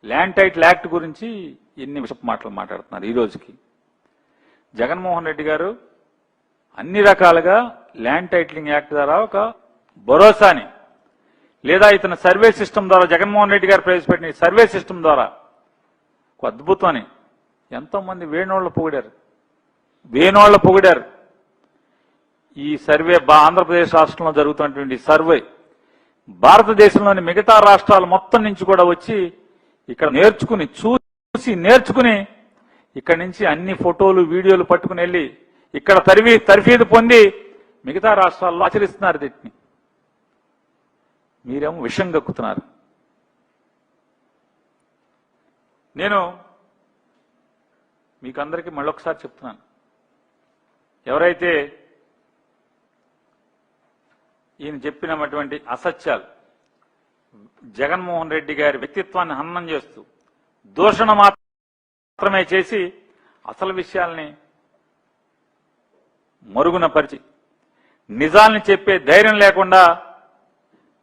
Land title act గురించి ఎన్ని విషపు మాటలు మాట్లాడుతున్నారు ఈ రోజుకి. జగన్మోహన్ రెడ్డి గారు అన్ని రకాలుగా ల్యాండ్ టైటిలింగ్ యాక్ట్ ద్వారా ఒక భరోసాని, లేదా ఇతని సర్వే సిస్టమ్ ద్వారా, జగన్మోహన్ రెడ్డి గారు ప్రవేశపెట్టిన సర్వే సిస్టమ్ ద్వారా ఒక అద్భుతాన్ని ఎంతో మంది వేణోళ్లు పొగిడారు. ఈ సర్వే ఆంధ్రప్రదేశ్ రాష్ట్రంలో జరుగుతున్నటువంటి సర్వే భారతదేశంలోని మిగతా రాష్ట్రాలు మొత్తం నుంచి కూడా వచ్చి ఇక్కడ నేర్చుకుని ఇక్కడి నుంచి అన్ని ఫోటోలు వీడియోలు పట్టుకుని వెళ్ళి ఇక్కడ తర్ఫీదు పొంది మిగతా రాష్ట్రాల్లో ఆచరిస్తున్నారు. దీన్ని మీరేమో విషం గక్కుతున్నారు. నేను మీకు అందరికీ మళ్ళొకసారి చెప్తున్నాను, ఎవరైతే ఈయన చెప్పినటువంటి అసత్యాలు, జగన్మోహన్ రెడ్డి గారి వ్యక్తిత్వాన్ని హననం చేస్తూ దూషణ మాత్రమే చేసి అసలు విషయాల్ని మరుగున పరిచి నిజాల్ని చెప్పే ధైర్యం లేకుండా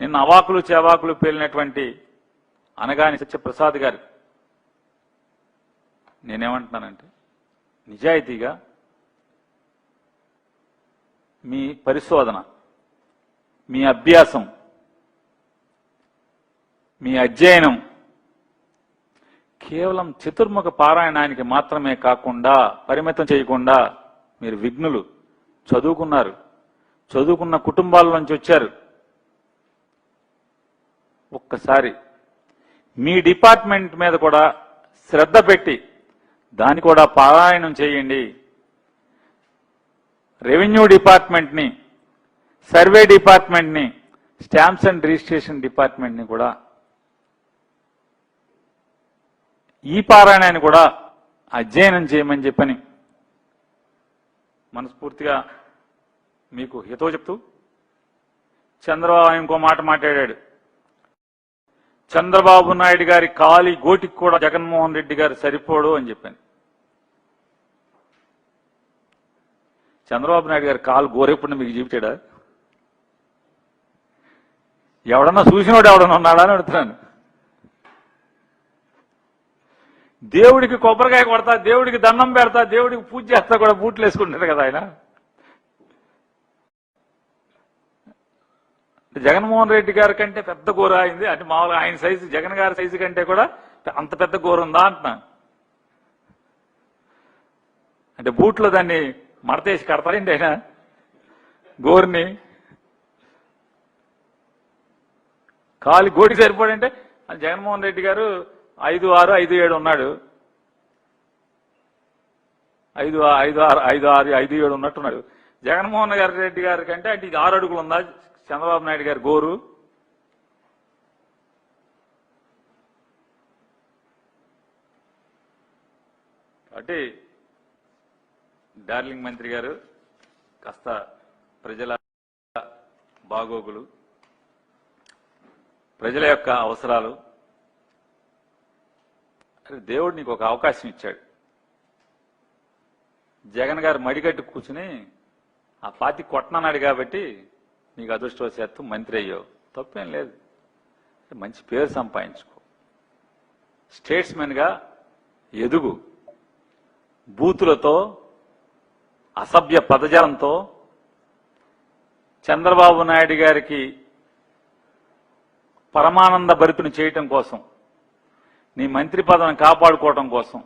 నిన్న అవాకులు చెవాకులు పేలినటువంటి అనగాని సత్యప్రసాద్ గారు, నేనేమంటున్నానంటే నిజాయితీగా మీ పరిశోధన, మీ అభ్యాసం, మీ అధ్యయనం కేవలం చతుర్ముఖ పారాయణానికి మాత్రమే కాకుండా పరిమితం చేయకుండా మీరు విఘ్నులు, చదువుకున్న కుటుంబాల నుంచి వచ్చారు. ఒక్కసారి మీ డిపార్ట్మెంట్ మీద కూడా శ్రద్ధ పెట్టి దాన్ని కూడా పారాయణం చేయండి. రెవెన్యూ డిపార్ట్మెంట్ని, సర్వే డిపార్ట్మెంట్ని, స్టాంప్స్ అండ్ రిజిస్ట్రేషన్ డిపార్ట్మెంట్ని కూడా ఈ పారాయణాన్ని కూడా అధ్యయనం చేయమని చెప్పని మనస్ఫూర్తిగా మీకు హితవు చెప్తూ, చంద్రబాబు ఇంకో మాట మాట్లాడాడు. చంద్రబాబు నాయుడు గారి కాలి గోటికి కూడా జగన్మోహన్ రెడ్డి గారు సరిపోడు అని చెప్పాను. చంద్రబాబు నాయుడు గారి కాలు గోరెప్పుడు మీకు చూపించాడా? ఎవడన్నా చూసినోడు ఎవడన్నా ఉన్నాడా అని అడుగుతున్నాను. దేవుడికి కొబ్బరికాయ కొడతా, దేవుడికి దండం పెడతా, దేవుడికి పూజ చేస్తా కూడా బూట్లు వేసుకుంటారు కదా ఆయన. జగన్మోహన్ రెడ్డి గారి కంటే పెద్ద గోర అయింది అంటే మామూలుగా ఆయన సైజు, జగన్ గారి సైజు కంటే కూడా అంత పెద్ద గోర ఉందా అంటున్నా. అంటే బూట్లో దాన్ని మడతేసి కడతారండి ఆయన గోరుని. కాలి గోటికి సరిపోడంటే జగన్మోహన్ రెడ్డి గారు 5'6", 5'7" ఉన్నాడు. 5'6", 5'7" ఉన్నట్టున్నాడు. జగన్మోహన్ రెడ్డి గారి కంటే అంటే ఇది 6 అడుగులు ఉందా చంద్రబాబు నాయుడు గారి గోరు? కాబట్టి డార్లింగ్ మంత్రి గారు కాస్త ప్రజల బాగోగులు, ప్రజల యొక్క అవసరాలు, దేవుడు నీకు ఒక అవకాశం ఇచ్చాడు. జగన్ గారు మడిగట్టు కూర్చుని ఆ పాతి కొట్టనన్నాడు కాబట్టి నీకు అదృష్టవశాత్తు మంత్రి అయ్యావు. తప్పేం లేదు, మంచి పేరు సంపాదించుకో, స్టేట్స్మెన్గా ఎదుగు. బూతులతో, అసభ్య పదజాలంతో చంద్రబాబు నాయుడు గారికి పరమానంద భరితుని చేయటం కోసం, నీ మంత్రి పదవిని కాపాడుకోవటం కోసం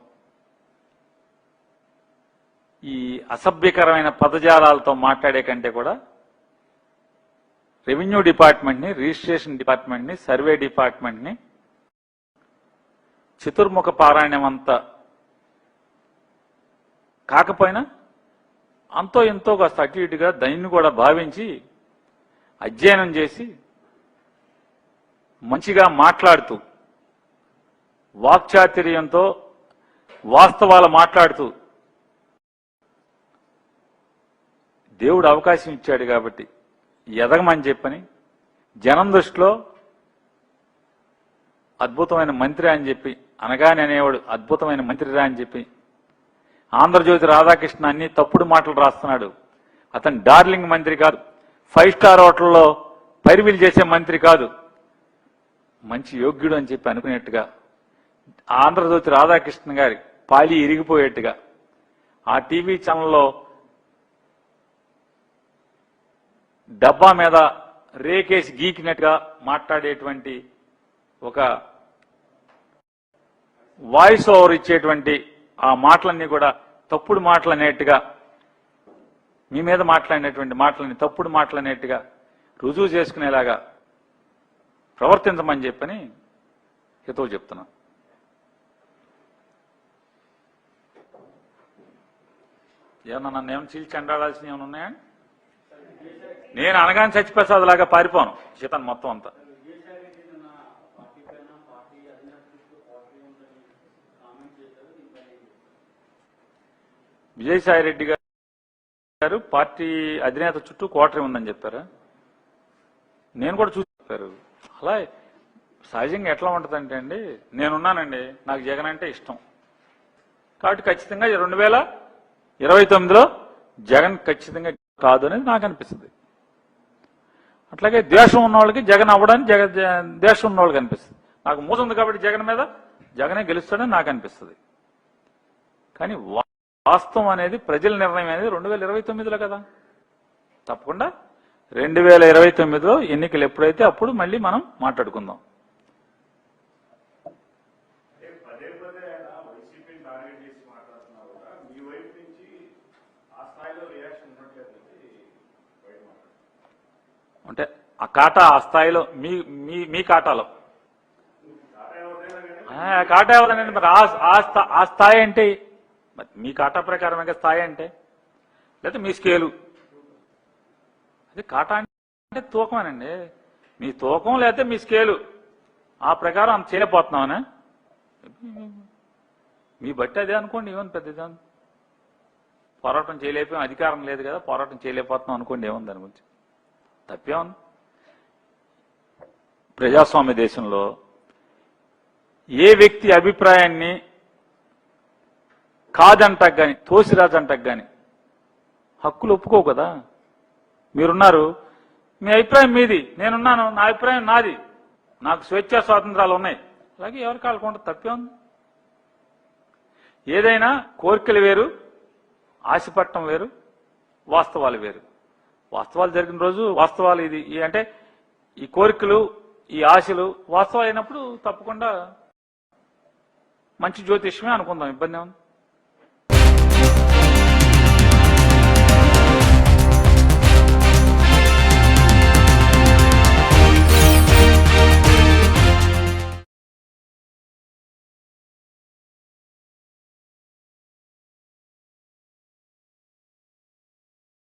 ఈ అసభ్యకరమైన పదజాలాలతో మాట్లాడే కంటే కూడా రెవెన్యూ డిపార్ట్మెంట్ని, రిజిస్ట్రేషన్ డిపార్ట్మెంట్ని, సర్వే డిపార్ట్మెంట్ని చతుర్ముఖ పారాయణం అంతా కాకపోయినా అంతో ఎంతో కాస్త అటు ఇటుగా దాన్ని కూడా భావించి అధ్యయనం చేసి మంచిగా మాట్లాడుతూ, వాక్చాతుర్యంతో వాస్తవాలు మాట్లాడుతూ దేవుడు అవకాశం ఇచ్చాడు కాబట్టి ఎదగమని చెప్పని జనం దృష్టిలో అద్భుతమైన మంత్రి అని చెప్పి, అనగానే అనేవాడు అద్భుతమైన మంత్రిరా అని చెప్పి, ఆంధ్రజ్యోతి రాధాకృష్ణ అన్ని తప్పుడు మాటలు రాస్తున్నాడు. అతను డార్లింగ్ మంత్రి కాదు, 5 స్టార్ హోటల్లో పైరువీలు చేసే మంత్రి కాదు. మంచి యోగ్యుడు అని చెప్పి అనుకునేట్టుగా, ఆంధ్రజ్యోతి రాధాకృష్ణ గారి పాలి ఇరిగిపోయేట్టుగా, ఆ టీవీ ఛానల్లో డబ్బా మీద రేకేసి గీకినట్టుగా మాట్లాడేటువంటి ఒక వాయిస్ ఓవర్ ఇచ్చేటువంటి ఆ మాటలన్నీ కూడా తప్పుడు మాటలు అనేట్టుగా, మీ మీద మాట్లాడినటువంటి మాటలని తప్పుడు మాటలు అనేట్టుగా రుజువు చేసుకునేలాగా ప్రవర్తించమని చెప్పని హితవు చెప్తున్నా. ఏమన్నా నన్ను ఏమైనా చీల్చి అండాడాల్సిన ఏమైనా ఉన్నాయా? నేను అనగానే సత్యప్రసాద్ లాగా పారిపోను సీతను మొత్తం అంతా. విజయసాయి రెడ్డి గారు పార్టీ అధినేత చుట్టూ కోటరీ ఉందని చెప్పారా? నేను కూడా చూసి చెప్పారు. అలా సహజంగా ఎట్లా ఉంటుందంటే అండి, నేనున్నానండి, నాకు జగన్ అంటే ఇష్టం కాబట్టి ఖచ్చితంగా 2029లో జగన్ ఖచ్చితంగా కాదు అనేది నాకు అనిపిస్తుంది. అట్లాగే ద్వేషం ఉన్న వాళ్ళకి జగన్ అవ్వడానికి ద్వేషం ఉన్న వాళ్ళకి అనిపిస్తుంది. నాకు మూసుంది కాబట్టి జగన్ మీద జగనే గెలుస్తాడని నాకు అనిపిస్తుంది. కానీ వాస్తవం అనేది, ప్రజల నిర్ణయం అనేది 2029లో కదా. తప్పకుండా 2029లో ఎన్నికలు ఎప్పుడైతే అప్పుడు మళ్ళీ మనం మాట్లాడుకుందాం. అంటే ఆ కాటా ఆ స్థాయిలో మీ కాటాలో కాటా ఎవరండి? మరి ఆ స్థాయి అంటే మీ కాటా ప్రకారమే స్థాయి అంటే, లేకపోతే మీ స్కేలు అదే కాటా అంటే తూకమేనండి. మీ తూకం లేకపోతే మీ స్కేలు ఆ ప్రకారం అంత చేయలేకపోతున్నామనే మీ బట్టి అదే అనుకోండి. ఏముంది పెద్దది, పోరాటం చేయలేకపోయాం, అధికారం లేదు కదా, పోరాటం చేయలేకపోతున్నాం అనుకోండి. ఏముంది దాని గురించి తప్పేముంది? ప్రజాస్వామ్య దేశంలో ఏ వ్యక్తి అభిప్రాయాన్ని కాదంటకు గాని తోసిరాజంటకు గాని హక్కులు ఒప్పుకో కదా. మీరున్నారు, మీ అభిప్రాయం మీది, నేనున్నాను, నా అభిప్రాయం నాది, నాకు స్వేచ్ఛా స్వాతంత్రాలు ఉన్నాయి. అలాగే ఎవరికి కాలకుండా తప్పే ఉంది. ఏదైనా కోరికలు వేరు, ఆశపట్టం వేరు, వాస్తవాలు వేరు. వాస్తవాలు జరిగిన రోజు వాస్తవాలు ఇది అంటే ఈ కోరికలు ఈ ఆశలు వాస్తవాలు అయినప్పుడు తప్పకుండా మంచి జ్యోతిష్యమే అనుకుందాం. ఇబ్బంది ఏముంది?